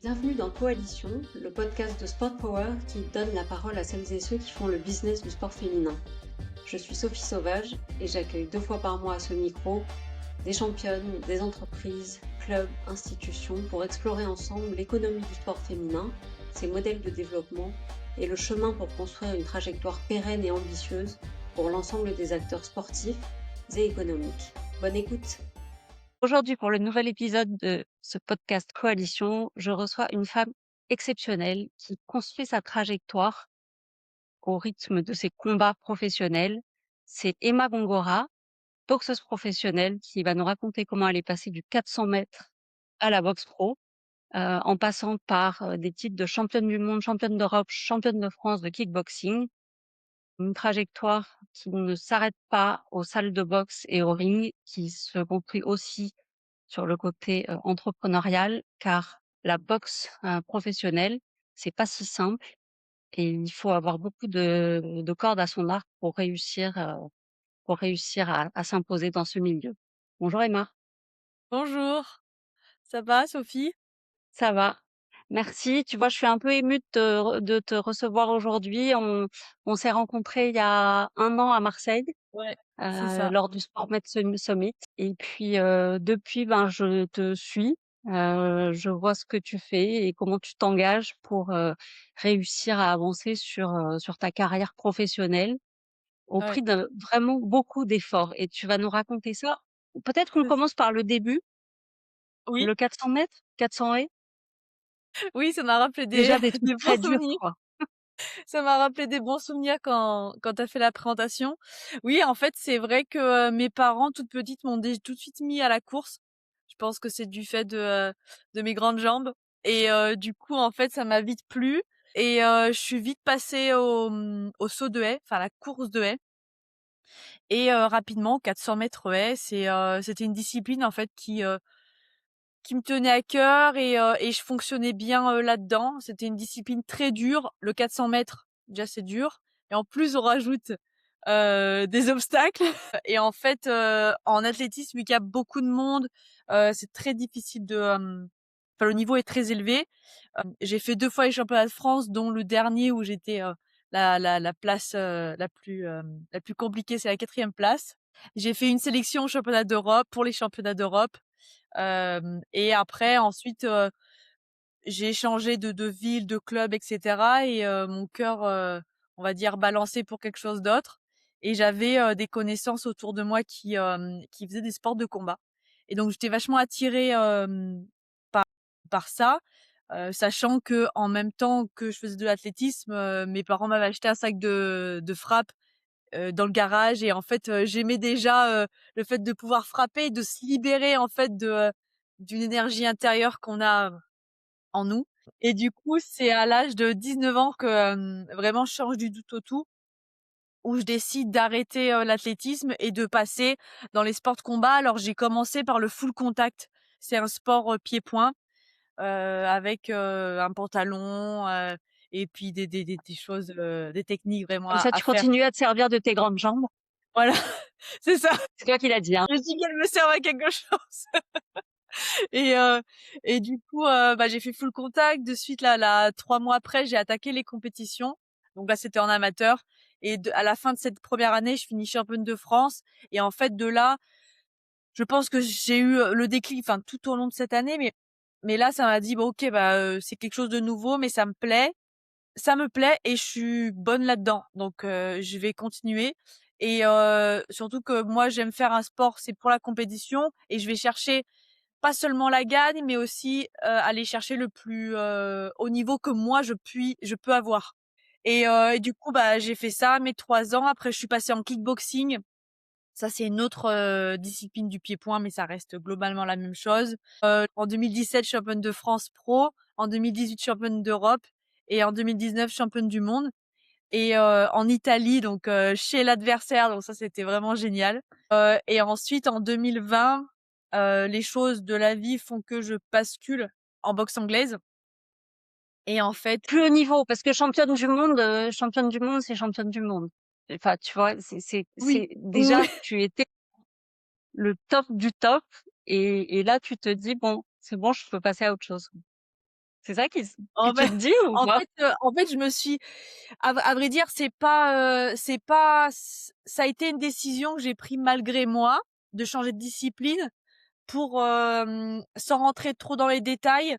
Bienvenue dans Coalition, le podcast de Sport Power qui donne la parole à celles et ceux qui font le business du sport féminin. Je suis Sophie Sauvage et j'accueille 2 fois par mois à ce micro des championnes, des entreprises, clubs, institutions pour explorer ensemble l'économie du sport féminin, ses modèles de développement et le chemin pour construire une trajectoire pérenne et ambitieuse pour l'ensemble des acteurs sportifs et économiques. Bonne écoute! Aujourd'hui, pour le nouvel épisode de ce podcast Coalition, je reçois une femme exceptionnelle qui construit sa trajectoire au rythme de ses combats professionnels. C'est Emma Gongora, boxeuse professionnelle, qui va nous raconter comment elle est passée du 400 mètres à la boxe pro, en passant par des titres de championne du monde, championne d'Europe, championne de France de kickboxing. Une trajectoire qui ne s'arrête pas aux salles de boxe et au ring, qui se construit aussi sur le côté entrepreneurial, car la boxe professionnelle, c'est pas si simple et il faut avoir beaucoup de cordes à son arc pour réussir à s'imposer dans ce milieu. Bonjour Emma. Bonjour, ça va Sophie? Ça va. Merci. Tu vois, je suis un peu émue de te recevoir aujourd'hui. On s'est rencontrés il y a 1 an à Marseille, Ouais, c'est ça. lors du SportMed Summit et puis, depuis, ben, je te suis, je vois ce que tu fais et comment tu t'engages pour, réussir à avancer sur ta carrière professionnelle au Ouais, prix de vraiment beaucoup d'efforts et tu vas nous raconter ça. Peut-être qu'on c'est commence par le début, oui, le 400 mètres, 400 haies? oui, ça m'a rappelé des Déjà des trucs des bons très durs, souvenirs. quoi. Ça m'a rappelé des bons souvenirs quand tu as fait la présentation. Oui, en fait, c'est vrai que, mes parents, toutes petites, m'ont tout de suite mis à la course. Je pense que c'est du fait de mes grandes jambes et du coup, en fait, ça m'a vite plu et je suis vite passée au saut de haie, enfin, la course de haie et rapidement 400 mètres haies, c'était une discipline, en fait, qui me tenait à cœur et je fonctionnais bien, là-dedans. C'était une discipline très dure. Le 400 mètres, déjà c'est dur et en plus on rajoute, des obstacles et en fait, en athlétisme, vu qu'il y a beaucoup de monde, c'est très difficile enfin le niveau est très élevé. J'ai fait 2 fois les championnats de France, dont le dernier où j'étais, la place, la plus compliquée, c'est la 4e place. J'ai fait une sélection aux championnats d'Europe pour les championnats d'Europe. Et après ensuite, j'ai changé de ville, de club et cetera et mon cœur, on va dire balancé pour quelque chose d'autre et j'avais, des connaissances autour de moi qui faisaient des sports de combat et donc j'étais vachement attirée, par ça, sachant qu'en même temps que je faisais de l'athlétisme, mes parents m'avaient acheté un sac de frappe dans le garage et en fait, j'aimais déjà, le fait de pouvoir frapper et de se libérer en fait d'une énergie intérieure qu'on a en nous et du coup, c'est à l'âge de 19 ans que, vraiment je change du tout au tout, où je décide d'arrêter, l'athlétisme et de passer dans les sports de combat. Alors j'ai commencé par le full contact. C'est un sport, pied-point, avec, un pantalon, et puis des choses, des techniques vraiment Comme ça, à tu faire. continues à te servir de tes grandes jambes. Voilà, c'est ça. C'est toi qui l'as dit, hein. Je dis qu'elle me serve à quelque chose et du coup, bah, j'ai fait full contact. De suite là 3 mois après, j'ai attaqué les compétitions. Donc là, c'était en amateur et à la fin de cette première année, je finis championne de France et en fait, de là, je pense que j'ai eu, le déclic, enfin, tout au long de cette année, mais là, ça m'a dit: «Bon, OK, bah, c'est quelque chose de nouveau, mais ça me plaît et je suis bonne là-dedans, donc je vais continuer» et surtout que moi, j'aime faire un sport, c'est pour la compétition et je vais chercher pas seulement la gagne, mais aussi, aller chercher le plus, haut niveau que moi je peux avoir et du coup, bah, j'ai fait ça mes 3 ans. Après, je suis passée en kickboxing. Ça, c'est une autre, discipline du pied-point, mais ça reste globalement la même chose. En 2017, championne de France pro, en 2018, championne d'Europe et en 2019, championne du monde et en Italie, donc chez l'adversaire, donc ça, c'était vraiment génial. Et ensuite, en 2020, les choses de la vie font que je bascule en boxe anglaise et en fait Plus haut niveau, parce que championne du monde, c'est championne du monde. Enfin, tu vois, oui, c'est oui. déjà, tu étais le top du top et là, tu te dis: «Bon, c'est bon, je peux passer à autre chose». C'est ça que En tu fait te dis ou pas? en fait, je me suis à vrai dire, c'est pas ça a été une décision que j'ai prise malgré moi, de changer de discipline pour, sans rentrer trop dans les détails,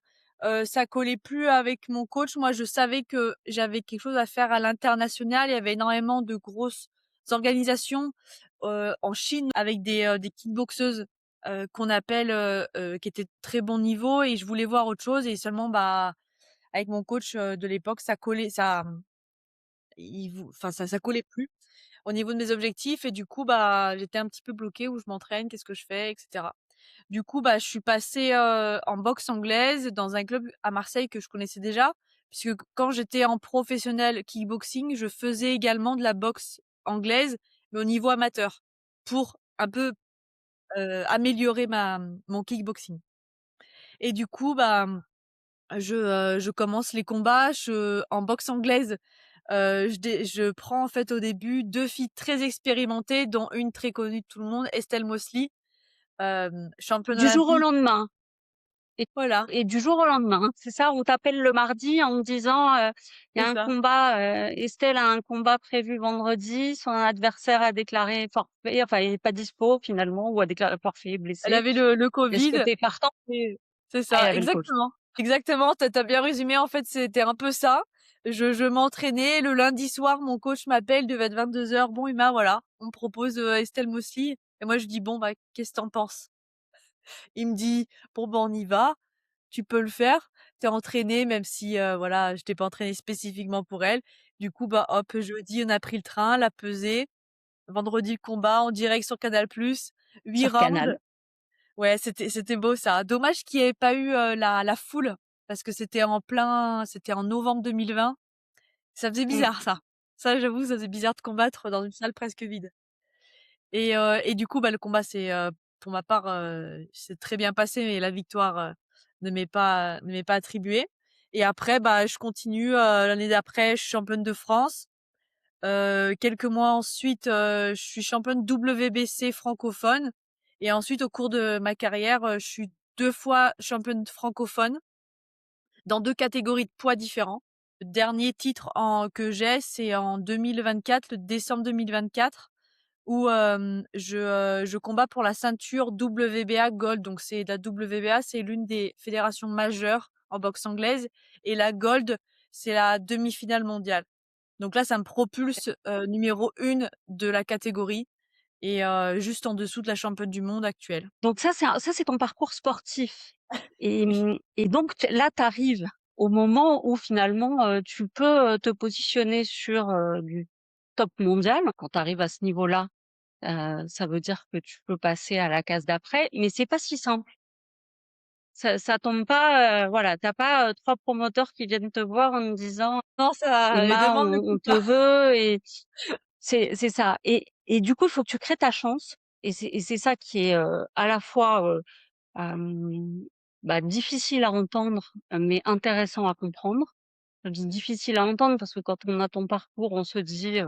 ça collait plus avec mon coach. Moi, je savais que j'avais quelque chose à faire à l'international. Il y avait énormément de grosses organisations, en Chine avec des kickboxeuses, qu'on appelle, qui étaient de très bon niveau et je voulais voir autre chose et seulement, bah, avec mon coach, de l'époque, ça collait ça, enfin ça collait plus au niveau de mes objectifs et du coup, bah, j'étais un petit peu bloquée où je m'entraîne, qu'est-ce que je fais et cetera. Du coup, bah, je suis passée, en boxe anglaise dans un club à Marseille que je connaissais déjà, puisque quand j'étais en professionnel kickboxing, je faisais également de la boxe anglaise, mais au niveau amateur, pour un peu, améliorer mon kickboxing et du coup, bah, je commence les combats, en boxe anglaise, je prends en fait au début 2 filles très expérimentées, dont une très connue de tout le monde, Estelle Mosley, championne Du jour au olympique. lendemain et Voilà, du jour au lendemain, c'est ça? On t'appelle le mardi en te disant, «Il y a c'est un ça. combat, Estelle a un combat prévu vendredi, son adversaire a déclaré forfait, enfin il est pas dispo finalement ou a déclaré forfait, est Elle blessé. avait le Est-ce que covid, tu es partant?» c'est Ah, il ça, avait le coach. exactement. Exactement, tu as bien résumé, en fait, c'était un peu ça. Je m'entraînais, le lundi soir, mon coach m'appelle, il devait être 22h: «Bon Emma, voilà, on me propose, Estelle Mosley» et moi je dis: «Bon, bah, qu'est-ce que tu en penses?» Il me dit: «Bon, bah, on y va, tu peux le faire, tu es entraînée», même si, voilà, j'étais pas entraînée spécifiquement pour elle. Du coup, bah, hop, jeudi, on a pris le train, la pesée, vendredi, le combat en direct sur Canal+, 8 Sur rounds. Canal. Ouais, c'était beau ça. Dommage qu'il y ait pas eu, la foule parce que c'était en novembre 2020. Ça faisait Mmh. bizarre ça. Ça, j'avoue, ça faisait bizarre de combattre dans une salle presque vide et du coup, bah, le combat pour ma part, s'est très bien passé mais la victoire, ne m'est pas attribuée et après, bah, je continue, l'année d'après, je suis championne de France. Quelques mois ensuite, je suis championne WBC francophone et ensuite au cours de ma carrière, je suis 2 fois championne francophone dans 2 catégories de poids différents. Le dernier titre c'est en 2024, le décembre 2024 où, je combats pour la ceinture WBA Gold. Donc c'est la WBA, c'est l'une des fédérations majeures en boxe anglaise et la Gold, c'est la demi-finale mondiale. Donc là, ça me propulse, numéro 1 de la catégorie et juste en dessous de la championne du monde actuelle. Donc ça c'est ton parcours sportif et Oui. et donc là, tu arrives au moment où finalement, tu peux, te positionner sur, du top mondial. Quand tu arrives à ce niveau-là, ça veut dire que tu peux passer à la case d'après, mais c'est pas si simple. Ça tombe pas, voilà, tu pas, 3 promoteurs qui viennent te voir en te disant: Non, ça les «Emma, demandes ne on coûtent te pas. veut» et c'est ça et du coup, il faut que tu crées ta chance et c'est ça qui est, à la fois, Hem, bah, difficile à entendre, mais intéressant à comprendre. Je dis difficile à entendre parce que quand on a ton parcours, on se dit,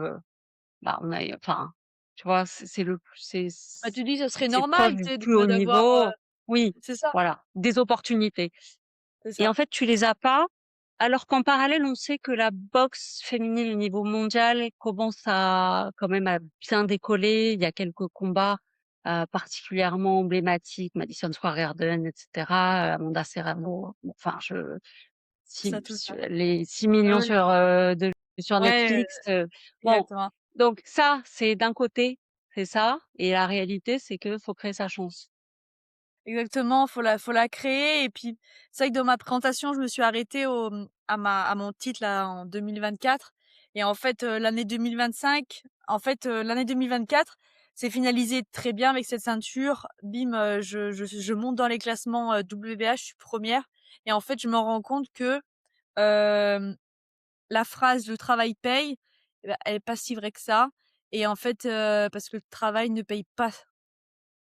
bah, on a enfin, tu vois? C'est le plus Bah, tu dis: «Ce serait c'est proche normal, du tu sais, plus haut d'avoir, niveau. Oui, c'est ça, voilà, des opportunités c'est et ça, en fait, tu les as pas, alors qu'en parallèle, on sait que la boxe féminine au niveau mondial commence à quand même à bien décoller. Il y a quelques combats, particulièrement emblématiques, Madison Square Garden et cetera, Amanda Serrano, bon, enfin c'est ça, tout ça. les 6 Ouais, 000 000 ouais. sur Ouais, Netflix, bon, exactement. donc ça, c'est d'un côté, c'est ça et la réalité, c'est que faut créer sa chance. Exactement, faut la créer et puis c'est vrai que dans ma présentation, je me suis arrêtée à mon titre là en 2024 et en fait, l'année 2025 l'année 2024 s'est finalisée très bien avec cette ceinture. Bim, je monte dans les classements, WBA, je suis première et en fait, je me rends compte que, hem, la phrase «le travail paye», eh bah, elle est pas si vraie que ça et en fait, parce que le travail ne paye pas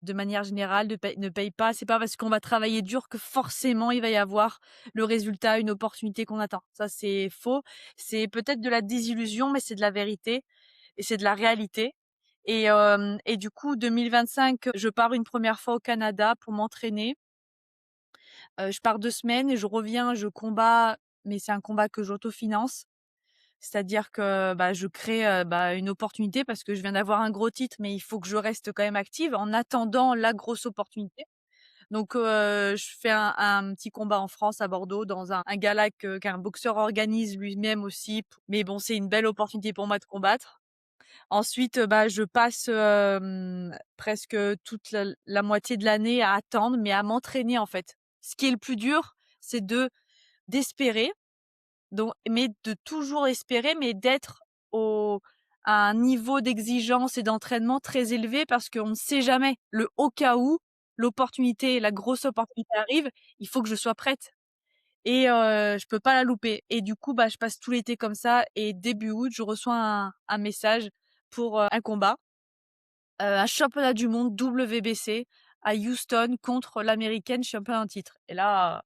de manière générale, ne paye pas. C'est pas parce qu'on va travailler dur que forcément il va y avoir le résultat, une opportunité qu'on attend. Ça, c'est faux. C'est peut-être de la désillusion, mais c'est de la vérité et c'est de la réalité. Et du coup, 2025, je pars une première fois au Canada pour m'entraîner. Je pars 2 semaines et je reviens, je combats, mais c'est un combat que j'autofinance. C'est-à-dire que, bah, je crée, une opportunité parce que je viens d'avoir un gros titre, mais il faut que je reste quand même active en attendant la grosse opportunité. Donc, je fais un petit combat en France, à Bordeaux, dans un gala qu'un boxeur organise lui-même aussi. Mais bon, c'est une belle opportunité pour moi de combattre. Ensuite, je passe, presque toute la moitié de l'année à attendre, mais à m'entraîner, en fait. Ce qui est le plus dur, c'est d'espérer, donc, mais de toujours espérer, mais d'être au à un niveau d'exigence et d'entraînement très élevé parce qu'on ne sait jamais. Le au cas où l'opportunité, la grosse opportunité arrive, il faut que je sois prête et je peux pas la louper et du coup, je passe tout l'été comme ça et début août, je reçois un message pour, un combat, un championnat du monde WBC à Houston contre l'américaine championne en titre et là,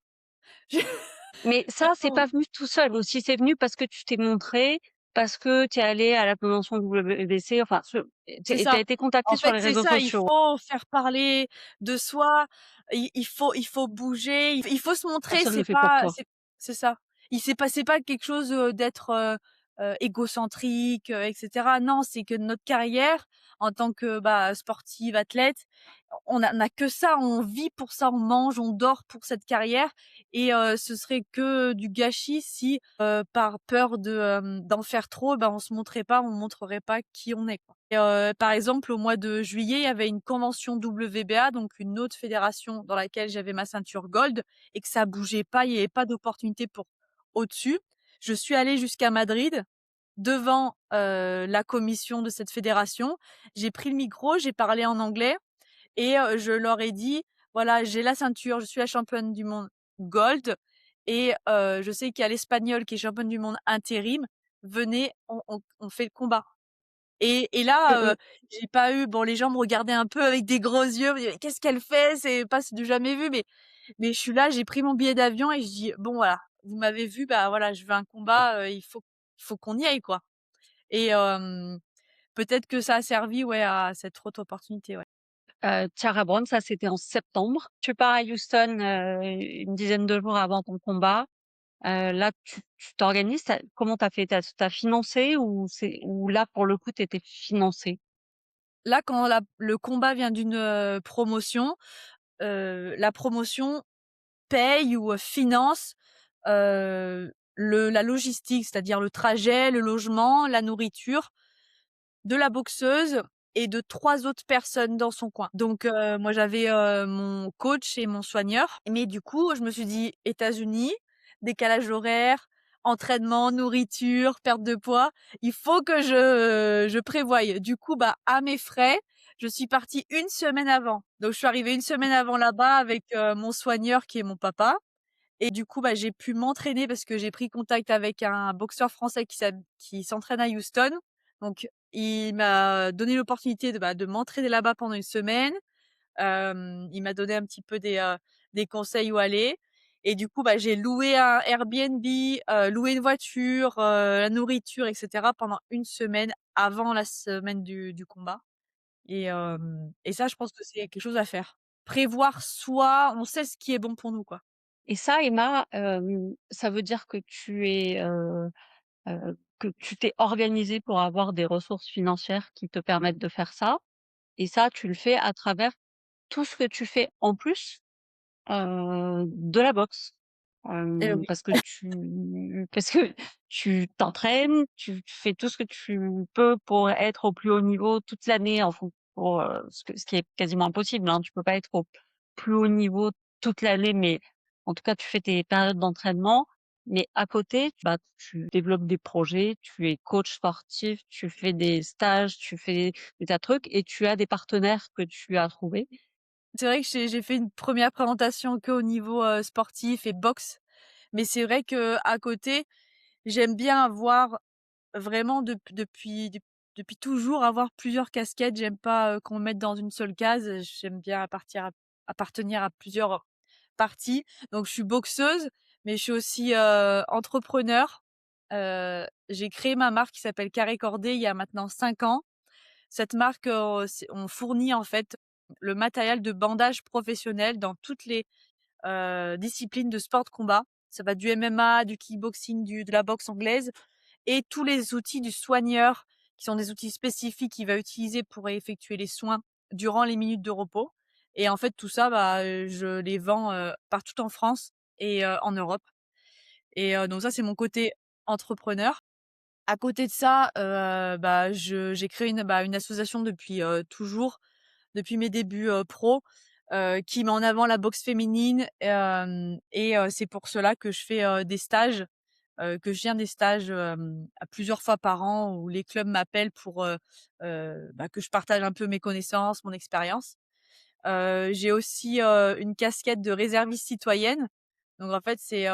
Mais ça, c'est pas venu tout seul aussi, c'est venu parce que tu t'es montré, parce que tu es allé à la convention WBC, enfin, tu C'est as ça. été contacté En sur fait, les c'est réseaux ça, il sociaux. faut faire parler de soi, il faut bouger, il faut se montrer, Personne ne le fait pour toi. c'est ça. C'est pas quelque chose, d'être, égocentrique, et cetera. Non, c'est que notre carrière en tant que, sportive, athlète, on a que ça, on vit pour ça, on mange, on dort pour cette carrière et ce serait que du gâchis si, par peur d'en faire trop, on se montrait pas, on montrerait pas qui on est, quoi. Et par exemple, au mois de juillet, il y avait une convention WBA, donc une autre fédération dans laquelle j'avais ma ceinture gold et que ça bougeait pas, il y avait pas d'opportunité pour au-dessus. Je suis allée jusqu'à Madrid devant, la commission de cette fédération. J'ai pris le micro, j'ai parlé en anglais et je leur ai dit: «Voilà, j'ai la ceinture, je suis la championne du monde gold et je sais qu'il y a l'Espagnole qui est championne du monde intérim. Venez, on fait le combat». Et là, Mmh. j'ai pas eu bon, les gens me regardaient un peu avec des gros yeux, me disaient: «Qu'est-ce qu'elle fait? C'est pas c'est du jamais vu», mais je suis là, j'ai pris mon billet d'avion et je dis: «Bon voilà, vous m'avez vu, voilà, je veux un combat, il faut qu'on y aille, quoi». Et peut-être que ça a servi, ouais, à cette autre opportunité, ouais. Tara Brown, ça, c'était en septembre. Tu pars à Houston, une dizaine de jours avant ton combat. Là, tu t'organises, comment t'as fait? T'as financé ou là, pour le coup, tu étais financée? Là, quand le combat vient d'une, promotion, la promotion paye ou, finance, la logistique, c'est-à-dire le trajet, le logement, la nourriture de la boxeuse et de 3 autres personnes dans son coin. Donc moi j'avais, mon coach et mon soigneur, mais du coup, je me suis dit: «États-Unis, décalage horaire, entraînement, nourriture, perte de poids, il faut que je prévoie». Du coup, à mes frais, je suis partie une semaine avant. Donc je suis arrivée une semaine avant là-bas avec, mon soigneur qui est mon papa et du coup, j'ai pu m'entraîner parce que j'ai pris contact avec un boxeur français qui s'entraîne à Houston. Donc il m'a donné l'opportunité de m'entraîner là-bas pendant une semaine. Il m'a donné un petit peu des conseils où aller et du coup, j'ai loué un Airbnb, loué une voiture, la nourriture et cetera pendant une semaine avant la semaine du combat et ça, je pense que c'est quelque chose à faire. Prévoir soi, on sait ce qui est bon pour nous, quoi. Et ça, Emma, ça veut dire que que tu t'es organisée pour avoir des ressources financières qui te permettent de faire ça et ça, tu le fais à travers tout ce que tu fais en plus, de la boxe. Oui. Parce que tu t'entraînes, tu fais tout ce que tu peux pour être au plus haut niveau toute l'année en fon pour, ce qui est quasiment impossible, hein. Tu peux pas être au plus haut niveau toute l'année, mais en tout cas, tu fais tes périodes d'entraînement. Mais à côté, tu développes des projets, tu es coach sportif, tu fais des stages, tu fais des tas de trucs et tu as des partenaires que tu as trouvés. C'est vrai que j'ai fait une première présentation qu'au niveau, sportif et boxe, mais c'est vrai qu'à côté, j'aime bien avoir vraiment depuis toujours avoir plusieurs casquettes. J'aime pas, qu'on me mette dans une seule case, j'aime bien appartenir à plusieurs parties. Donc je suis boxeuse, mais je suis aussi, entrepreneur. J'ai créé ma marque qui s'appelle Carré Cordé il y a maintenant 5 ans. Cette marque, on fournit en fait le matériel de bandage professionnel dans toutes les disciplines de sport de combat. Ça va du MMA, du kickboxing, de la boxe anglaise et tous les outils du soigneur, qui sont des outils spécifiques qu'il va utiliser pour effectuer les soins durant les minutes de repos. Et en fait, tout ça, je les vends partout en France et en Europe. Et donc ça, c'est mon côté entrepreneur. À côté de ça, j'ai créé une association depuis toujours, depuis mes débuts pro, qui met en avant la boxe féminine. Et c'est pour cela que je fais des stages, que je viens des stages à plusieurs fois par an où les clubs m'appellent pour que je partage un peu mes connaissances, mon expérience. J'ai aussi une casquette de réserviste citoyenne. Donc en fait, c'est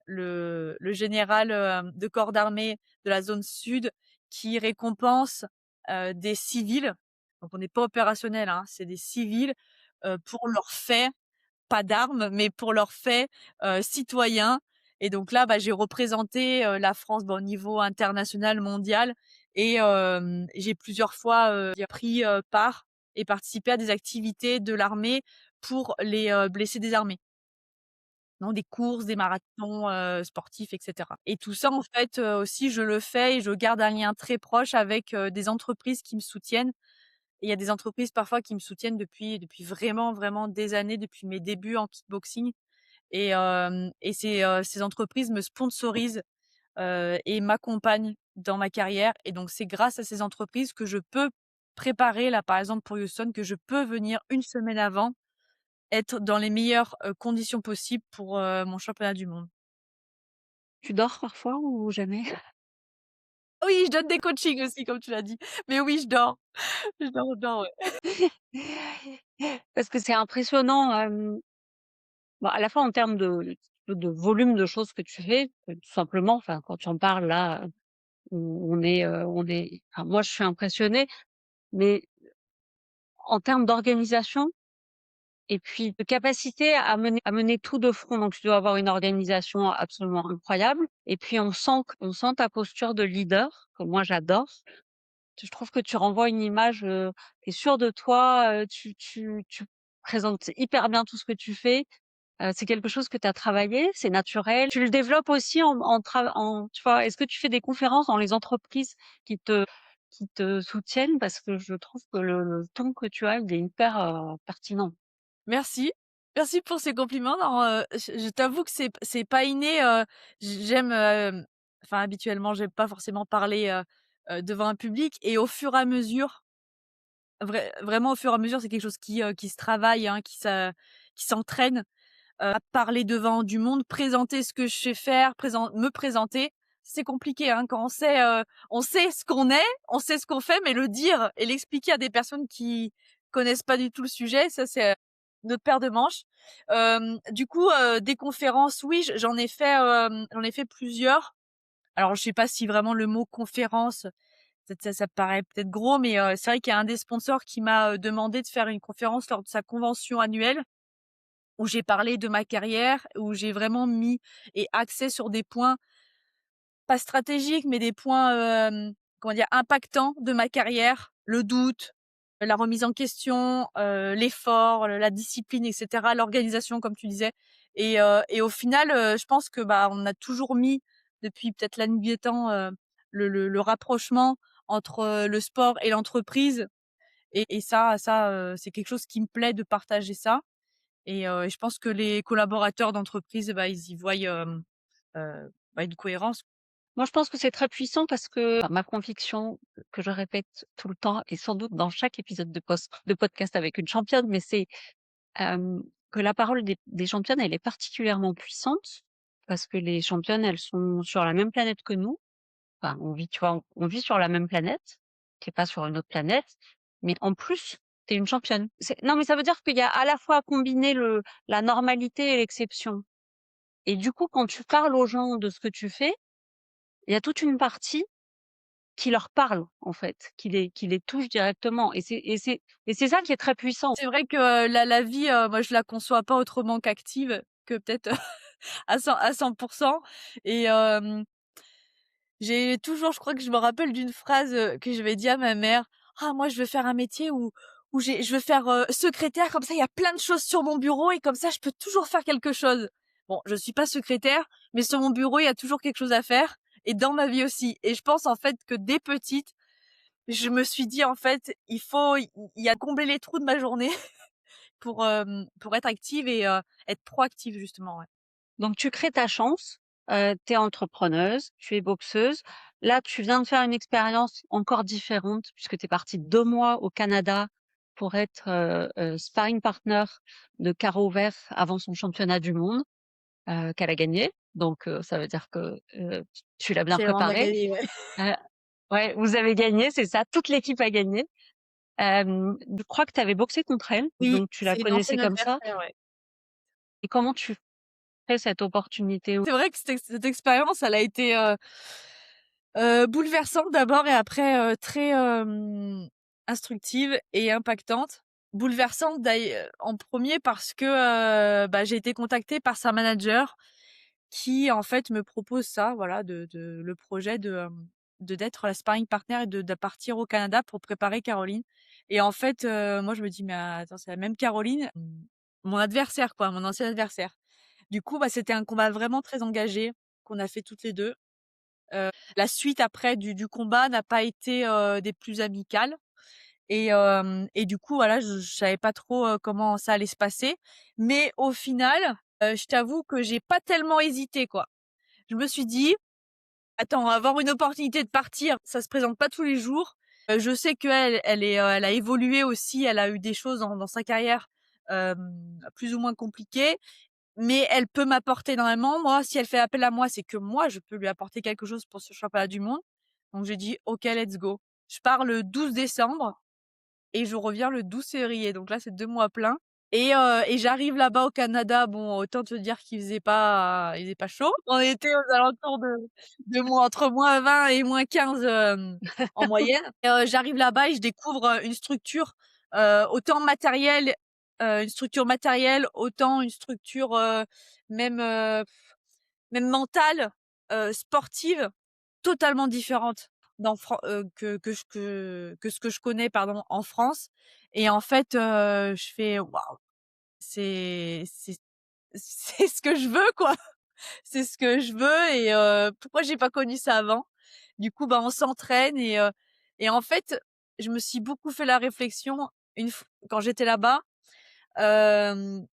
le général de corps d'armée de la zone sud qui récompense des civils. Donc on n'est pas opérationnel, hein, c'est des civils pour leurs faits, pas d'armes, mais pour leurs faits citoyens. Et donc là, j'ai représenté la France au niveau international, mondial, et j'ai plusieurs fois pris part et participé à des activités de l'armée pour les blessés désarmés. Donc des courses, des marathons sportifs, et cetera. Et tout ça, en fait, aussi, je le fais et je garde un lien très proche avec des entreprises qui me soutiennent. Et il y a des entreprises parfois qui me soutiennent depuis vraiment, vraiment des années, depuis mes débuts en kickboxing. Et ces entreprises me sponsorisent et m'accompagnent dans ma carrière. Et donc c'est grâce à ces entreprises que je peux préparer, là, par exemple pour Houston, que je peux venir une semaine avant, être dans les meilleures conditions possibles pour mon championnat du monde. Tu dors parfois ou jamais? Oui, je donne des coachings aussi, comme tu l'as dit. Mais oui, je dors. Je dors, ouais. Parce que c'est impressionnant, à la fois en termes de volume de choses que tu fais, tout simplement, enfin, quand tu en parles là, enfin, moi je suis impressionnée, mais en termes d'organisation et puis de capacité à mener tout de front. Donc tu dois avoir une organisation absolument incroyable et puis on sent ta posture de leader, que moi j'adore. Je trouve que tu renvoies une image, tu es sûre de toi, tu présentes hyper bien tout ce que tu fais. C'est quelque chose que tu as travaillé, c'est naturel. Tu le développes aussi tu vois? Est-ce que tu fais des conférences dans les entreprises qui te qui te soutiennent? Parce que je trouve que le ton que tu as, il est hyper, pertinent. Merci. Merci pour ces compliments. Non, je t'avoue que c'est pas inné. J'aime, enfin habituellement, j'aime pas forcément parler devant un public. Et au fur et à mesure, vraiment au fur et à mesure, c'est quelque chose qui se travaille, hein, qui s'entraîne. À parler devant du monde, présenter ce que je sais faire, me présenter. C'est compliqué, hein, quand on sait ce qu'on est, on sait ce qu'on fait, mais le dire et l'expliquer à des personnes qui connaissent pas du tout le sujet, ça c'est notre paire de manches. Du coup, des conférences, oui, j'en ai fait plusieurs. Alors je sais pas si vraiment le mot conférence, peut-être ça paraît peut-être gros, mais c'est vrai qu'il y a un des sponsors qui m'a demandé de faire une conférence lors de sa convention annuelle, où j'ai parlé de ma carrière, où j'ai vraiment mis et axé sur des points pas stratégiques, mais des points, comment dire? Impactants de ma carrière. Le doute, la remise en question, l'effort, la discipline, et cetera, l'organisation comme tu disais. Et au final, je pense que, on a toujours mis depuis peut-être la nuit des temps, le rapprochement entre le sport et l'entreprise. Et c'est quelque chose qui me plaît de partager ça. Et je pense que les collaborateurs d'entreprise, ils y voient une cohérence. Moi, je pense que c'est très puissant parce que ma conviction, que je répète tout le temps et sans doute dans chaque épisode de podcast avec une championne, mais c'est, que la parole des championnes, elle est particulièrement puissante parce que les championnes, elles sont sur la même planète que nous. Enfin, on vit, tu vois, on vit sur la même planète, qui est pas sur une autre planète, mais en plus, tu es une championne. Non, mais ça veut dire qu'il y a à la fois à combiner la normalité et l'exception. Et du coup, quand tu parles aux gens de ce que tu fais, il y a toute une partie qui leur parle, en fait, qui les touche directement et c'est ça qui est très puissant. C'est vrai que la vie, moi je la conçois pas autrement qu'active, que peut-être à 100%. Et je crois que je me rappelle d'une phrase que j'avais dit à ma mère: «Ah moi je veux faire un métier où où je veux faire secrétaire, comme ça il y a plein de choses sur mon bureau et comme ça je peux toujours faire quelque chose. Bon, je suis pas secrétaire, mais sur mon bureau il y a toujours quelque chose à faire et dans ma vie aussi. Et je pense en fait que dès petite, je me suis dit en fait, il y a combler les trous de ma journée pour être active et être proactive justement, ouais. Donc tu crées ta chance, tu es entrepreneuse, tu es boxeuse. Là, tu viens de faire une expérience encore différente puisque tu es partie 2 mois au Canada pour être, sparring partner de Caro Vert avant son championnat du monde, qu'elle a gagné. Donc ça veut dire que, tu l'as bien C'est on a préparé. gagné, ouais. Heu, ouais, vous avez gagné, c'est ça, toute l'équipe a gagné. Je crois que tu avais boxé contre elle, Oui, donc tu la c'est une connaissais ancienne comme ça. adversaire, ouais. Et comment tu fais cette opportunité? C'est vrai que cette expérience, elle a été, bouleversante d'abord et après, très, instructive et impactante. Bouleversante en premier parce que, bah, j'ai été contactée par sa manager qui, en fait, me propose ça, voilà, de le projet d'être la sparring partner et de partir au Canada pour préparer Caroline. Et en fait, moi je me dis: «Mais attends, c'est la même Caroline?» Mon adversaire quoi, mon ancien adversaire. Du coup, bah, c'était un combat vraiment très engagé qu'on a fait toutes les 2. La suite après du combat n'a pas été, des plus amicales et du coup, voilà, je savais pas trop, comment ça allait se passer. Mais au final, je t'avoue que j'ai pas tellement hésité, quoi. Je me suis dit: «Attends, avoir une opportunité de partir, ça se présente pas tous les jours». Je sais qu'elle, elle a évolué aussi, elle a eu des choses dans sa carrière, plus ou moins compliquées. Mais elle peut m'apporter énormément. Moi, si elle fait appel à moi, c'est que moi, je peux lui apporter quelque chose pour ce championnat du monde. Donc j'ai dit: «OK, let's go». Je pars le 12 décembre et je reviens le 12 février. Donc là, c'est 2 mois pleins et j'arrive là-bas au Canada. Bon, autant te dire qu'il faisait pas chaud. On était aux alentours de moins entre -20 et -15, en moyenne. J'arrive là-bas et je découvre, une structure, autant matérielle, une structure matérielle, autant une structure, même, même mentale, sportive, totalement différente que ce que je connais, pardon, en France. Et en fait, je fais: «Waouh, c'est c'est ce que je veux, quoi!» C'est ce que je veux et pourquoi j'ai pas connu ça avant? Du coup, bah, on s'entraîne et en fait, je me suis beaucoup fait la réflexion quand j'étais là-bas,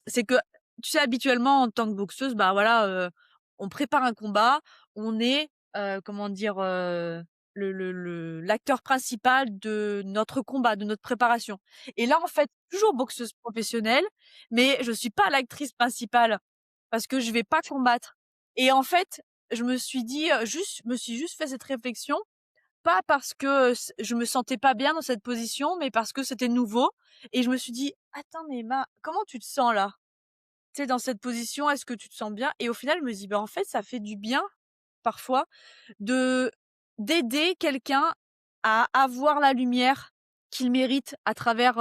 c'est que, tu sais, habituellement, en tant que boxeuse, bah, voilà, on prépare un combat, on est, comment dire? L'acteur principal de notre combat, de notre préparation. Et là, en fait, toujours boxeuse professionnelle, mais je suis pas l'actrice principale parce que je vais pas combattre. Et en fait, je me suis juste fait cette réflexion, pas parce que je me sentais pas bien dans cette position, mais parce que c'était nouveau. Et je me suis dit: «Attends, mais comment tu te sens là? Tu sais, dans cette position, est-ce que tu te sens bien?» Et au final, je me dis: «Bah, en fait, ça fait du bien, parfois, de d'aider quelqu'un à avoir la lumière qu'il mérite à travers,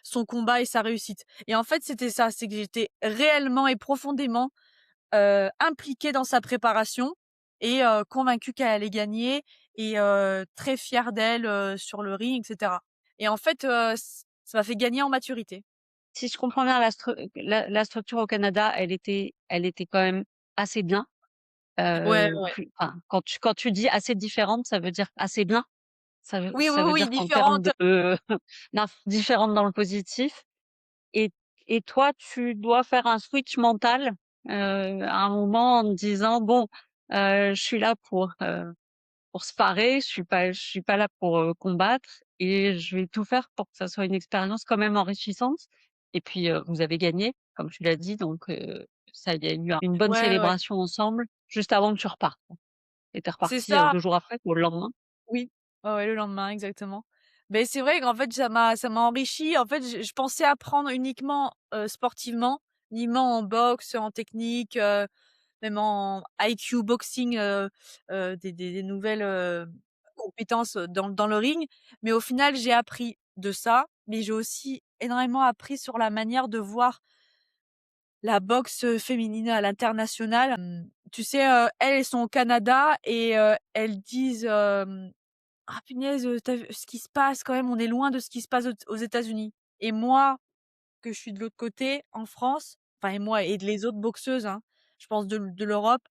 son combat et sa réussite». Et en fait, c'était ça, c'est que j'étais réellement et profondément impliquée dans sa préparation et convaincue qu'elle allait gagner et très fière d'elle, sur le ring et cetera. Et en fait, ça m'a fait gagner en maturité. Si je comprends bien la structure au Canada, elle était quand même assez bien, Ouais, ouais. plus enfin, quand tu dis assez différente, ça veut dire assez bien? Ça veut Oui, oui, ça veut oui, dire qu'en termes différente. de différente dans le positif et toi, tu dois faire un switch mental, à un moment en te disant: «Bon, je suis là pour sparer, je suis pas là pour, combattre et je vais tout faire pour que ça soit une expérience quand même enrichissante» et puis, vous avez gagné, comme tu l'as dit, donc ça il y a eu une bonne Ouais, ouais. célébration ensemble juste avant que tu repartes et tu es C'est repartie, ça. 2 jours après ou le lendemain? Oui, ouais, ouais, le lendemain, exactement. Mais c'est vrai qu'en fait, ça m'a enrichi. En fait, je pensais apprendre uniquement, sportivement, uniquement en boxe, en technique, même en IQ boxing, des nouvelles, compétences, dans le ring. Mais au final, j'ai appris de ça, mais j'ai aussi énormément appris sur la manière de voir la boxe, féminine à l'international. Tu sais, elles sont au Canada et elles disent, «Ah punaise, tu vu ce qui se passe quand même, on est loin de ce qui se passe aux États-Unis». et moi, que je suis de l'autre côté, en France, enfin et moi et les autres boxeuses, hein, je pense de l'Europe,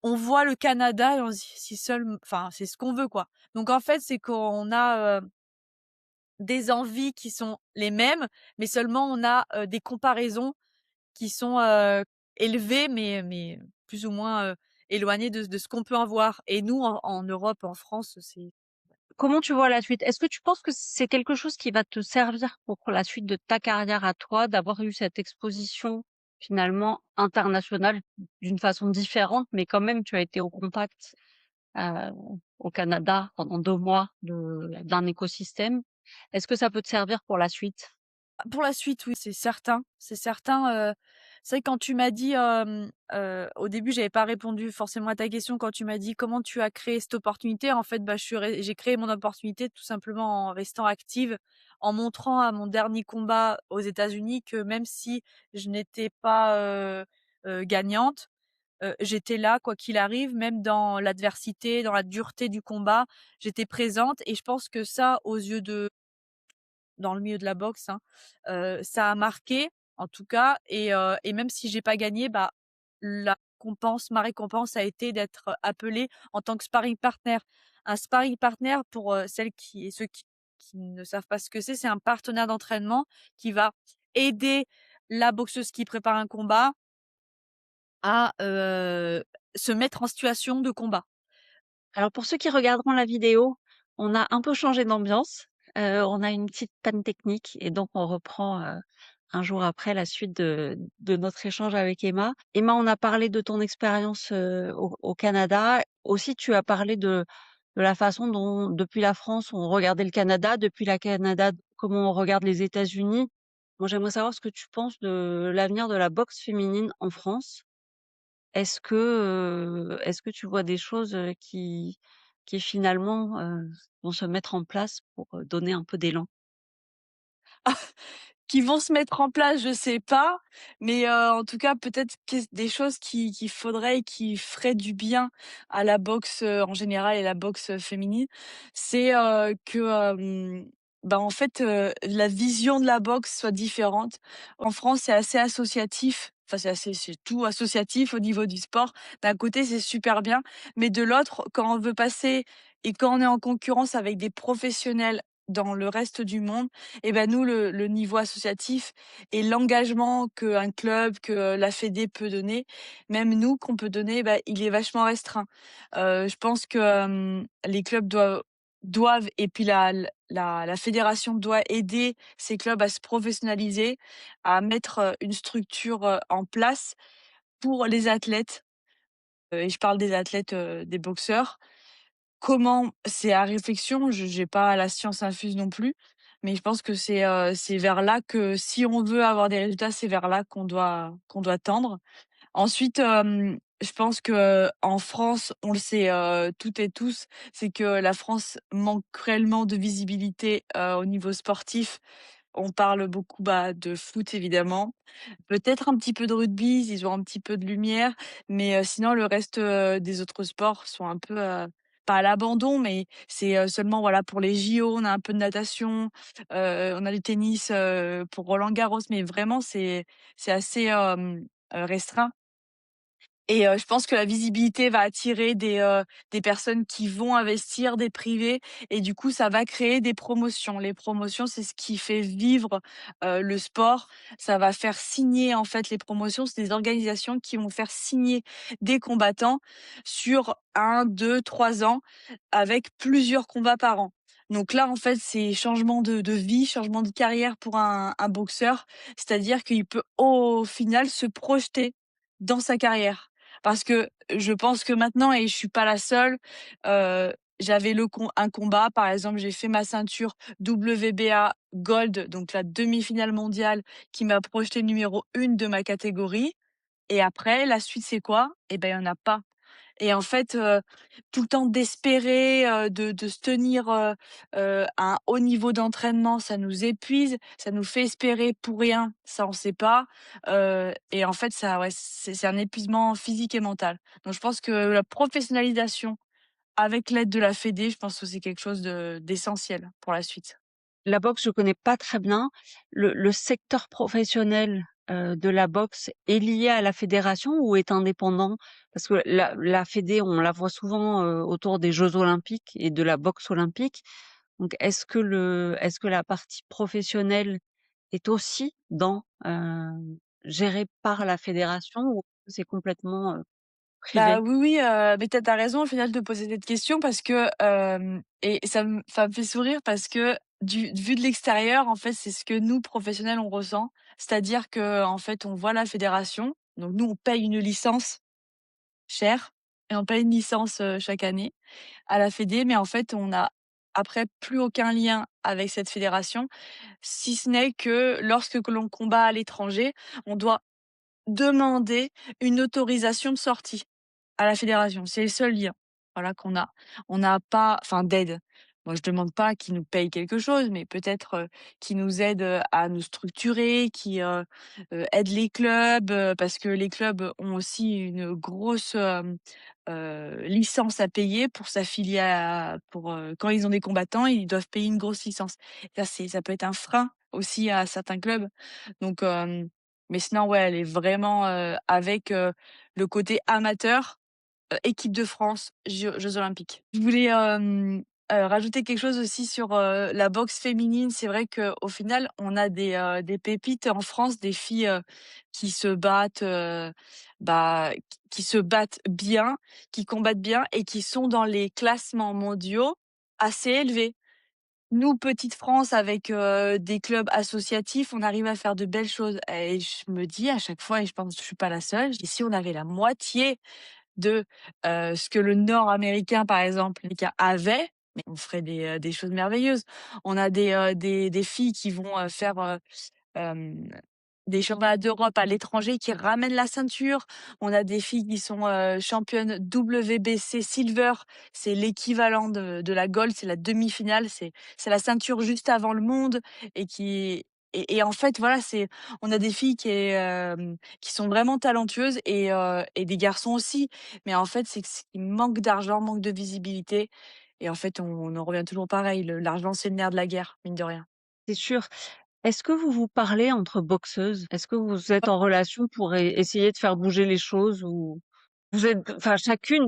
on voit le Canada et on se dit: «Si enfin, c'est ce qu'on veut, quoi». Donc en fait, c'est qu'on a, des envies qui sont les mêmes, mais seulement on a, des comparaisons qui sont, élevées, mais plus ou moins, éloignées de ce qu'on peut avoir. Et nous, en Europe, en France, c'est Comment tu vois la suite? Est-ce que tu penses que c'est quelque chose qui va te servir pour la suite de ta carrière à toi, d'avoir eu cette exposition finalement internationale d'une façon différente, mais quand même tu as été au contact euh, au Canada pendant 2 mois d'un écosystème. Est-ce que ça peut te servir pour la suite? pour la suite, oui, c'est certain. C'est certain, c'est vrai que quand tu m'as dit, au début, j'avais pas répondu forcément à ta question quand tu m'as dit: «Comment tu as créé cette opportunité?» En fait, bah, j'ai créé mon opportunité tout simplement en restant active, en montrant à mon dernier combat aux États-Unis que même si je n'étais pas, gagnante, j'étais là quoi qu'il arrive, même dans l'adversité, dans la dureté du combat, j'étais présente. Et je pense que ça, aux yeux de dans le milieu de la boxe, hein. Ça a marqué, en tout cas. Et même si j'ai pas gagné, bah, ma récompense a été d'être appelée en tant que sparring partner. Un sparring partner pour, celles qui et ceux qui ne savent pas ce que c'est un partenaire d'entraînement qui va aider la boxeuse qui prépare un combat à, se mettre en situation de combat. Alors pour ceux qui regarderont la vidéo, on a un peu changé d'ambiance. On a une petite panne technique et donc on reprend un jour après la suite de notre échange avec Emma. Emma, on a parlé de ton expérience au Canada. Aussi, tu as parlé de la façon dont, depuis la France, on regardait le Canada, depuis la Canada, comment on regarde les États-Unis. Moi, j'aimerais savoir ce que tu penses de l'avenir de la boxe féminine en France. Est-ce que tu vois des choses, qui finalement, vont se mettre en place pour, donner un peu d'élan? Qui vont se mettre en place, je sais pas, mais en tout cas, peut-être des choses qu'il faudrait et qui feraient du bien à la boxe, en général et la boxe, féminine. C'est, que, bah, en fait, la vision de la boxe soit différente. En France, c'est assez associatif, enfin, c'est tout associatif au niveau du sport. D'un côté, c'est super bien, mais de l'autre, quand on veut passer et quand on est en concurrence avec des professionnels dans le reste du monde, et ben nous, le niveau associatif et l'engagement qu'un club, que la fédé peut donner, même nous qu'on peut donner, bah, il est vachement restreint. Je pense que, les clubs doivent et puis la fédération doit aider ces clubs à se professionnaliser, à mettre, une structure, en place pour les athlètes, et je parle des athlètes, des boxeurs. Comment? C'est à réflexion, je j'ai pas la science infuse non plus, mais je pense que c'est vers là que si on veut avoir des résultats, c'est vers là qu'on doit tendre. Ensuite, je pense que en France, on le sait, toutes et tous, c'est que la France manque cruellement de visibilité, au niveau sportif. On parle beaucoup, bah, de foot évidemment, peut-être un petit peu de rugby, ils ont un petit peu de lumière, mais sinon le reste, des autres sports sont un peu, pas à l'abandon, mais c'est, seulement voilà pour les JO, on a un peu de natation, on a du tennis, pour Roland Garros, mais vraiment c'est assez, restreint. Et je pense que la visibilité va attirer des personnes qui vont investir, des privés, et du coup, ça va créer des promotions. Les promotions, c'est ce qui fait vivre, le sport. Ça va faire signer, en fait, les promotions, c'est des organisations qui vont faire signer des combattants sur 1, 2, 3 ans avec plusieurs combats par an. Donc là, en fait, c'est changement de vie, changement de carrière pour un boxeur. C'est-à-dire qu'il peut, au final, se projeter dans sa carrière. Parce que je pense que maintenant, et je suis pas la seule, j'avais un combat, par exemple, j'ai fait ma ceinture WBA Gold, donc la demi-finale mondiale qui m'a projeté numéro 1 de ma catégorie, et après la suite c'est quoi? Et ben, il y en a pas. Et en fait, tout le temps d'espérer, de se tenir, à un haut niveau d'entraînement, ça nous épuise, ça nous fait espérer pour rien, ça on sait pas, et en fait ça ouais, c'est un épuisement physique et mental. Donc je pense que la professionnalisation avec l'aide de la fédé, je pense que c'est quelque chose d'essentiel pour la suite. la boxe, je connais pas très bien. Le secteur professionnel, de la boxe est lié à la fédération ou est indépendant? Parce que la fédé, on la voit souvent, autour des jeux olympiques et de la boxe olympique. Donc est-ce que la partie professionnelle est aussi gérée par la fédération ou c'est complètement, Bah, privé? oui, oui, mais tu as raison au final de poser cette question parce que, et ça me fait sourire parce que vu de l'extérieur, en fait, c'est ce que nous, professionnels, on ressent. C'est-à-dire qu'en fait, on voit la fédération, donc nous, on paye une licence chère et on paye une licence, chaque année à la fédé, mais en fait, on n'a après plus aucun lien avec cette fédération, si ce n'est que lorsque que l'on combat à l'étranger, on doit demander une autorisation de sortie à la fédération. C'est le seul lien, voilà, qu'on a. On n'a pas enfin d'aide. Moi, je demande pas qu'ils nous payent quelque chose, mais peut-être, qu'ils nous aident, à nous structurer, qui, aident les clubs, parce que les clubs ont aussi une grosse, licence à payer pour s'affilier à pour, quand ils ont des combattants, ils doivent payer une grosse licence. Ça peut être un frein aussi à certains clubs. Donc, mais sinon, ouais, elle est vraiment, avec, le côté amateur, équipe de France, Jeux olympiques. Je voulais, rajouter quelque chose aussi sur, la boxe féminine. C'est vrai qu'au final, on a des pépites en France, des filles, qui se battent, bah, qui se battent bien, qui combattent bien et qui sont dans les classements mondiaux assez élevés. Nous, petite France avec, des clubs associatifs, on arrive à faire de belles choses et je me dis à chaque fois et je pense que je suis pas la seule, je dis: «Si on avait la moitié de, ce que le Nord américain, par exemple, avait, mais on ferait des choses merveilleuses. On a des filles qui vont, faire, hem, des championnats d'Europe à l'étranger qui ramènent la ceinture. On a des filles qui sont, championnes WBC silver, c'est l'équivalent de la gold, c'est la demi-finale, c'est la ceinture juste avant le monde et et en fait, voilà, on a des filles qui sont vraiment talentueuses et des garçons aussi. Mais en fait, c'est qu'il manque d'argent, manque de visibilité et en fait, on en revient toujours pareil, l'argent, c'est le nerf de la guerre, mine de rien. C'est sûr. Est-ce que vous vous parlez entre boxeuses? Est-ce que vous êtes en relation pour essayer de faire bouger les choses ou vous êtes, enfin chacune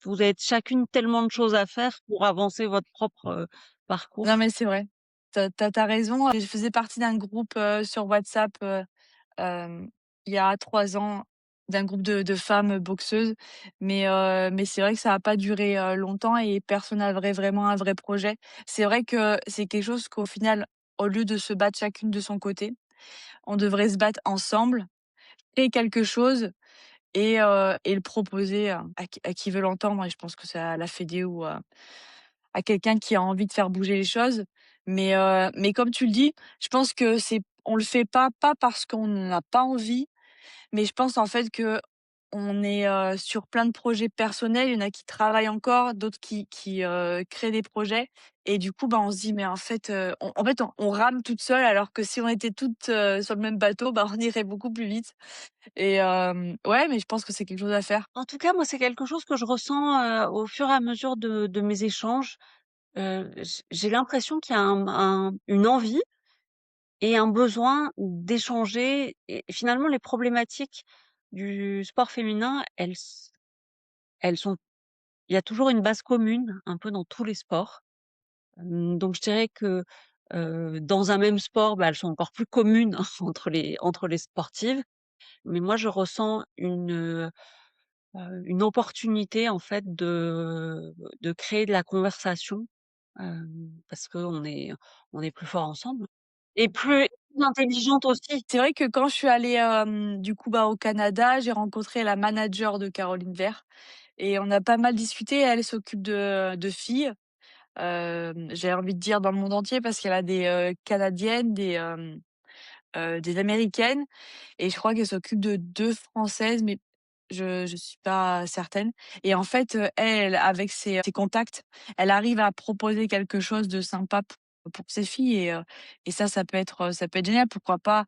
vous avez chacune tellement de choses à faire pour avancer votre propre Non, parcours? mais c'est vrai. Tu as raison. Je faisais partie d'un groupe, sur WhatsApp, hem, il y a 3 ans, d'un groupe de femmes boxeuses, mais c'est vrai que ça a pas duré, longtemps et personne n'avait vraiment un vrai projet. C'est vrai que c'est quelque chose qu'au final, au lieu de se battre chacune de son côté, on devrait se battre ensemble, créer quelque chose et le proposer, à qui veut l'entendre et je pense que c'est à la fédé ou à quelqu'un qui a envie de faire bouger les choses. Mais comme tu le dis, je pense que on le fait pas parce qu'on n'a pas envie, mais je pense en fait que on est, sur plein de projets personnels. Il y en a qui travaillent encore, d'autres qui créent des projets et du coup, bah, on se dit: «Mais en fait, on rame toute seule alors que si on était toutes, sur le même bateau, bah, on irait beaucoup plus vite» et ouais, mais je pense que c'est quelque chose à faire. En tout cas, moi, c'est quelque chose que je ressens au fur et à mesure de mes échanges. J'ai l'impression qu'il y a une envie et un besoin d'échanger. Et finalement, les problématiques du sport féminin, elles sont, il y a toujours une base commune, un peu dans tous les sports. Donc je dirais que, dans un même sport, bah, elles sont encore plus communes entre les sportives. Mais moi, je ressens une opportunité en fait de créer de la conversation, parce qu'on est plus fort ensemble et plus intelligente aussi. C'est vrai que quand je suis allée, du coup, bah, au Canada, j'ai rencontré la manager de Caroline Vert et on a pas mal discuté. Elle s'occupe de filles, j'ai envie de dire dans le monde entier parce qu'elle a des, Canadiennes, des Américaines et je crois qu'elle s'occupe de 2 Françaises, mais je suis pas certaine et en fait, elle, avec ses contacts, elle arrive à proposer quelque chose de sympa pour ses filles et ça peut être génial. Pourquoi pas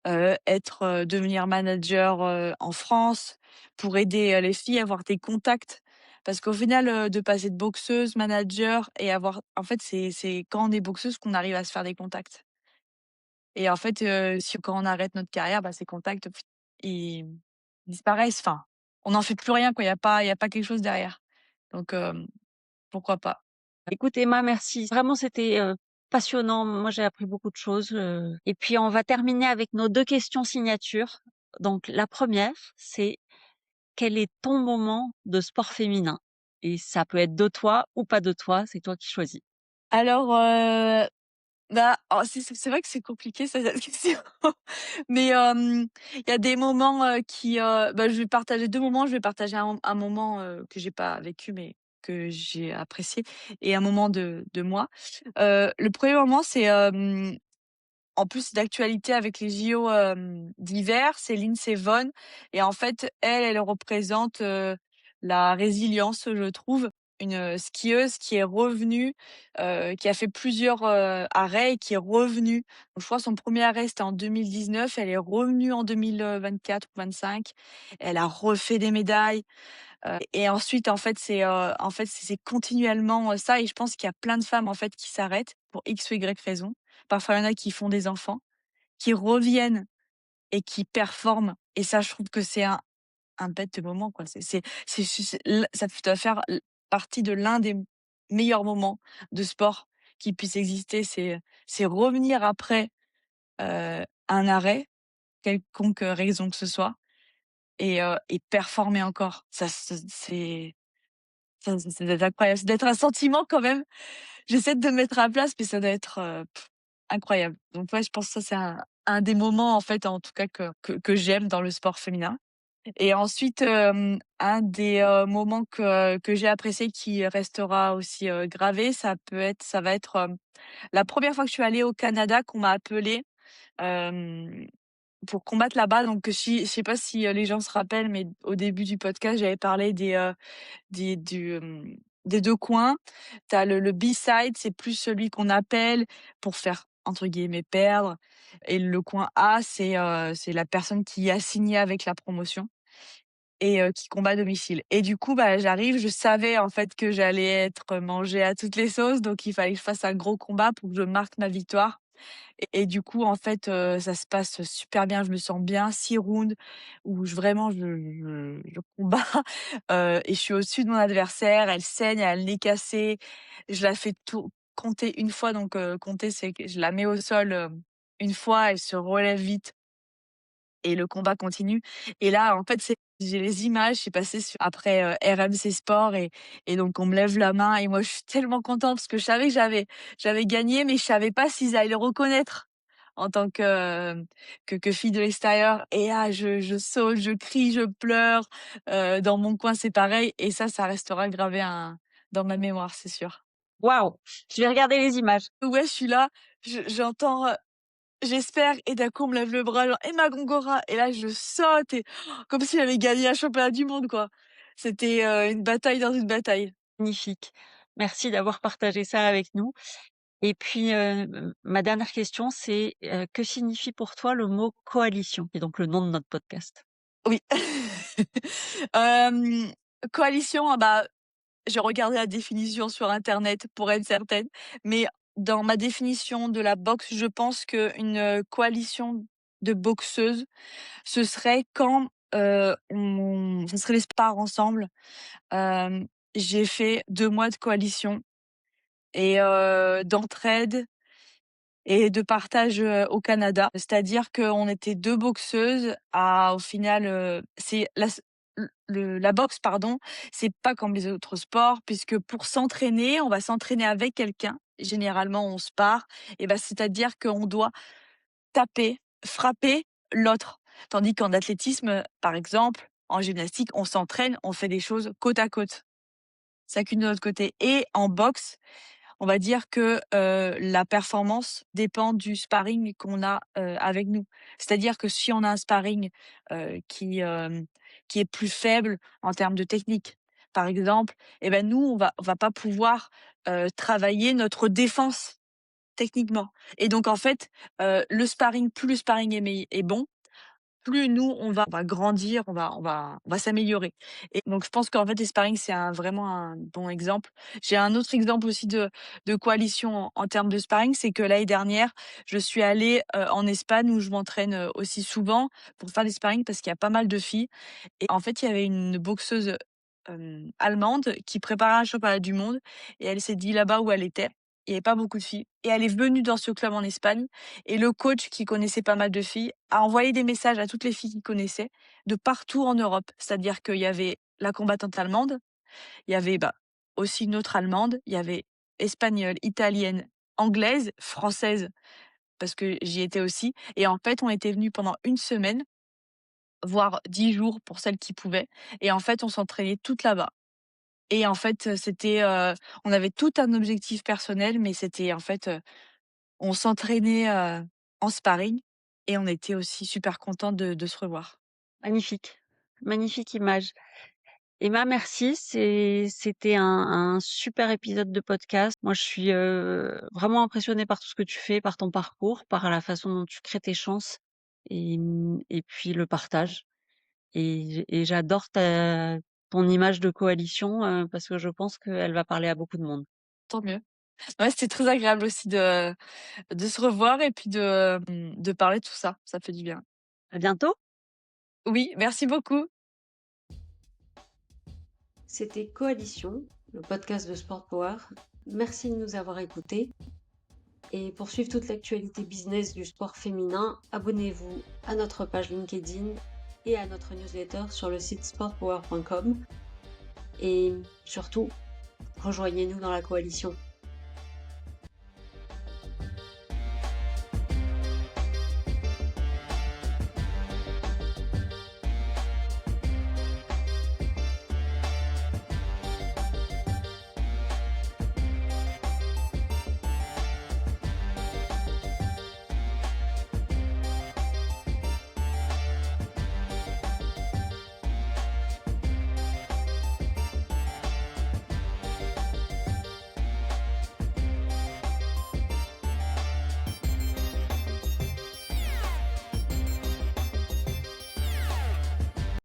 devenir manager, en France pour aider, les filles, avoir des contacts, Parce qu'au final, de passer de boxeuse, manager et avoir en fait, c'est quand on est boxeuse qu'on arrive à se faire des contacts et en fait, si quand on arrête notre carrière, bah, ces contacts, ils disparaissent. Enfin, on n'en fait plus rien quoi, il y a pas quelque chose derrière. Donc pourquoi pas? Écoute Emma, merci. Vraiment, c'était passionnant. Moi, j'ai appris beaucoup de choses. Et puis, on va terminer avec nos 2 questions signatures. Donc, la première, c'est quel est ton moment de sport féminin? Et ça peut être de toi ou pas de toi, c'est toi qui choisis. Alors, bah, oh, c'est vrai que c'est compliqué ça cette question. Mais, il y a des moments, bah, je vais partager 2 moments. Je vais partager un moment, que j'ai pas vécu, mais que j'ai apprécié et un moment de moi. Le premier moment, c'est, en plus d'actualité avec les JO, d'hiver, c'est Lindsey Vonn et en fait, elle représente, la résilience, je trouve. Une, skieuse qui est revenue, qui a fait plusieurs, arrêts et qui est revenue. Donc je crois son premier arrêt, c'était en 2019. Elle est revenue en 2024 ou 25. Elle a refait des médailles, et ensuite en fait, c'est continuellement, ça et je pense qu'il y a plein de femmes, en fait, qui s'arrêtent pour X ou Y raison. Parfois, il y en a qui font des enfants, qui reviennent et qui performent et ça, je trouve que c'est un bête de moment, quoi. C'est l ça doit faire l partie de l'un des meilleurs moments de sport qui puisse exister. C'est revenir après, un arrêt, quelconque raison que ce soit et performer encore. Ça doit être incroyable. Ça doit être un sentiment quand même. J'essaie de me mettre à la place, mais ça doit être, incroyable. Donc ouais, je pense que ça, c'est un des moments, en fait, en tout cas que j'aime dans le sport féminin. Et ensuite, un des, moments que j'ai apprécié qui restera aussi, gravé, ça va être, la première fois que je suis allée au Canada, qu'on m'a appelée, hem, pour combattre là-bas. Donc si je sais pas si, les gens se rappellent, mais au début du podcast, j'avais parlé des du, des 2 coins. Tu as le B-side, c'est plus celui qu'on appelle pour faire, entre guillemets, «perdre» et le coin A, c'est la personne qui a signé avec la promotion et qui combat à domicile et du coup, bah, j'arrive, je savais, en fait, que j'allais être mangée à toutes les sauces, donc il fallait que je fasse un gros combat pour que je marque ma victoire et du coup, en fait, ça se passe super bien. Je me sens bien. 6 rounds où je combats, et je suis au-dessus de mon adversaire. Elle saigne, elle a le nez cassé. Je la fais compter une fois, donc compter, c'est que je la mets au sol, une fois, elle se relève vite et le combat continue et là, en fait, j'ai les images, c'est passé sur après, RMC Sport et donc on me lève la main et moi, je suis tellement contente parce que je savais que j'avais gagné, mais je savais pas s'ils allaient le reconnaître en tant que fille de l'extérieur et là, je saute, je crie, je pleure, dans mon coin, c'est pareil et ça restera gravé dans ma mémoire, c'est sûr. Waouh! Je vais regarder les images. Ouais, je suis là, j'entends, j'espère et d'un coup on me lève le bras genre: «Emma Gongora» et là je saute et comme si j'avais gagné un championnat du monde quoi. C'était, une bataille dans une bataille. Magnifique. Merci d'avoir partagé ça avec nous. Et puis, ma dernière question, c'est, que signifie pour toi le mot coalition? Qui est donc le nom de notre podcast. Oui. Hem, Coalition, ah bah, j'ai regardé la définition sur internet pour être certaine, mais dans ma définition de la boxe, je pense qu'une, coalition de boxeuses, ce serait quand, ce serait les spars ensemble. J'ai fait 2 mois de coalition et d'entraide et de partage, au Canada. C'est-à-dire qu'on était 2 boxeuses à au final, c'est la boxe pardon, c'est pas comme les autres sports puisque pour s'entraîner, on va s'entraîner avec quelqu'un. Généralement, on se part et bah, c'est-à-dire qu'on doit taper, frapper l'autre. Tandis qu'en athlétisme, par exemple, en gymnastique, on s'entraîne, on fait des choses côte à côte, chacune de notre côté et en boxe, on va dire que, la performance dépend du sparring qu'on a, avec nous. C'est-à-dire que si on a un sparring, qui est plus faible en termes de technique, par exemple, et ben, nous, on va pas pouvoir, travailler notre défense techniquement et donc en fait, le sparring plus le sparring est bon, plus nous on va grandir, on va s'améliorer. Et donc je pense qu'en fait les sparring c'est vraiment un bon exemple. J'ai un autre exemple aussi de coalition en termes de sparring, c'est que l'année dernière, je suis allée, en Espagne où je m'entraîne, aussi souvent pour faire des sparring parce qu'il y a pas mal de filles et en fait, il y avait une boxeuse, allemande qui préparait un championnat du monde et elle s'est dit là-bas où elle était, il y avait pas beaucoup de filles et elle est venue dans ce club en Espagne et le coach qui connaissait pas mal de filles a envoyé des messages à toutes les filles qu'il connaissait de partout en Europe. C'est-à-dire qu'il y avait la combattante allemande, il y avait, aussi une autre allemande, il y avait espagnole, italienne, anglaise, française parce que j'y étais aussi et en fait, on était venus pendant une semaine voire 10 jours pour celles qui pouvaient et en fait, on s'entraînait toutes là-bas et en fait, on avait tout un objectif personnel mais c'était en fait, on s'entraînait, en sparring et on était aussi super contents de se revoir. Magnifique, magnifique image. Emma, merci. C'était un super épisode de podcast. Moi, je suis vraiment impressionnée par tout ce que tu fais, par ton parcours, par la façon dont tu crées tes chances et puis le partage. Et j'adore ton image de coalition parce que je pense qu'elle va parler à beaucoup de monde. Tant mieux. Ouais, c'était très agréable aussi de se revoir et puis de parler de tout ça. Ça fait du bien. À bientôt. Oui, merci beaucoup. C'était Coalition, le podcast de Sport Power. Merci de nous avoir écoutés. Et pour suivre toute l'actualité business du sport féminin, abonnez-vous à notre page LinkedIn et à notre newsletter sur le site sportpower.com. Et surtout, rejoignez-nous dans la coalition.